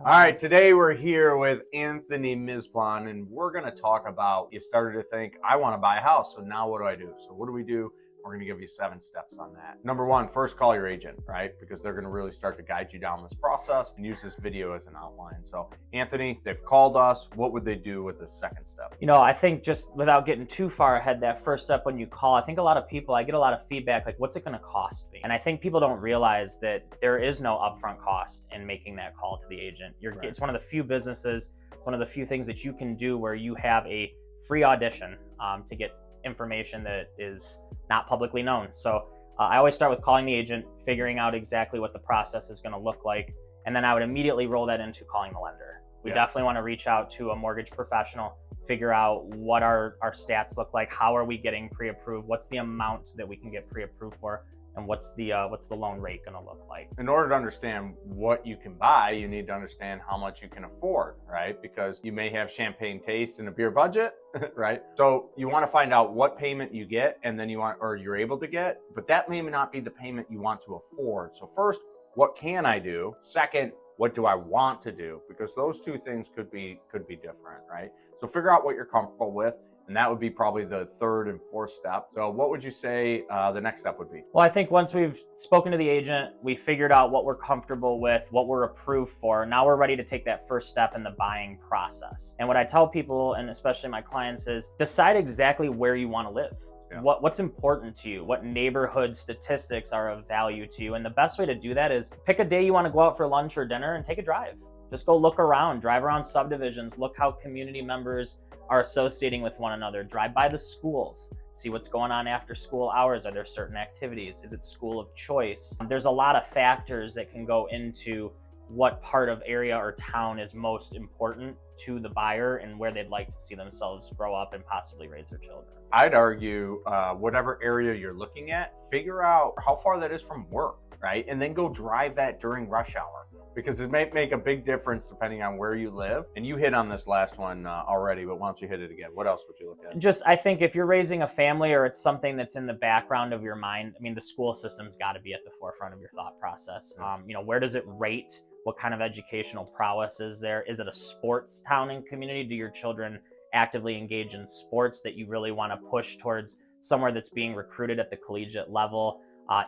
All right, today we're here with Anthony Misblon, and we're going to talk about, you started to think, I want to buy a house, so now what do I do? So what do we do? We're going to give you 7 steps on that. Number 1, first call your agent, right? Because they're going to really start to guide you down this process and use this video as an outline. So Anthony, they've called us. What would they do with the second step? I think just without getting too far ahead, that first step when you call, I think a lot of people, I get a lot of feedback like, what's it going to cost me? And I think people don't realize that there is no upfront cost in making that call to the agent. Right. It's one of the few businesses, one of the few things that you can do where you have a free audition to get information that is not publicly known. So I always start with calling the agent, figuring out exactly what the process is going to look like, and then I would immediately roll that into calling the lender. We definitely want to reach out to a mortgage professional, figure out what our stats look like, how are we getting pre-approved, what's the amount that we can get pre-approved for, and what's the loan rate going to look like. In order to understand what you can buy, you need to understand how much you can afford, right? Because you may have champagne taste and a beer budget, right? So you want to find out what payment you get, and then you're able to get, but that may not be the payment you want to afford. So first, what can I do? Second, what do I want to do? Because those two things could be different, right? So figure out what you're comfortable with, and that would be probably the third and fourth step. So what would you say the next step would be? Well, I think once we've spoken to the agent, we figured out what we're comfortable with, what we're approved for, now we're ready to take that first step in the buying process. And what I tell people, and especially my clients, is decide exactly where you want to live. Yeah. What's important to you? What neighborhood statistics are of value to you? And the best way to do that is pick a day you want to go out for lunch or dinner and take a drive. Just go look around, drive around subdivisions, look how community members are associating with one another, drive by the schools, see what's going on after school hours. Are there certain activities? Is it school of choice? There's a lot of factors that can go into what part of area or town is most important to the buyer and where they'd like to see themselves grow up and possibly raise their children. I'd argue whatever area you're looking at, figure out how far that is from work, right? And then go drive that during rush hour, because it may make a big difference depending on where you live. And you hit on this last one already, but why don't you hit it again? What else would you look at? I think if you're raising a family or it's something that's in the background of your mind, I mean, the school system's got to be at the forefront of your thought process. Where does it rate? What kind of educational prowess is there? Is it a sports town and community? Do your children actively engage in sports that you really want to push towards somewhere that's being recruited at the collegiate level?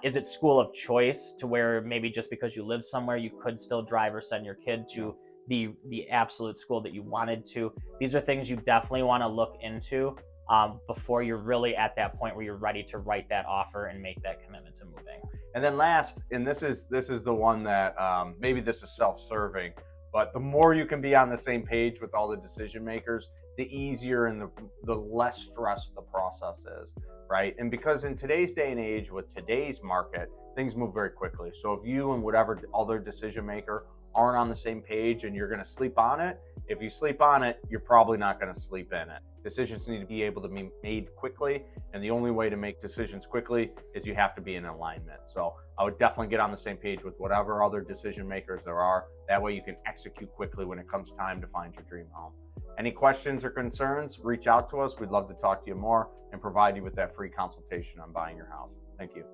Is it school of choice, to where maybe just because you live somewhere, you could still drive or send your kid to the absolute school that you wanted to? These are things you definitely want to look into before you're really at that point where you're ready to write that offer and make that commitment to moving. And then last, and this is the one that maybe this is self-serving, but the more you can be on the same page with all the decision makers, the easier and the less stressed the process is, right? And because in today's day and age, with today's market, things move very quickly. So if you and whatever other decision maker aren't on the same page and you're going to sleep on it, if you sleep on it, you're probably not going to sleep in it. Decisions need to be able to be made quickly, and the only way to make decisions quickly is you have to be in alignment. So I would definitely get on the same page with whatever other decision makers there are. That way you can execute quickly when it comes time to find your dream home. Any questions or concerns, reach out to us. We'd love to talk to you more and provide you with that free consultation on buying your house. Thank you.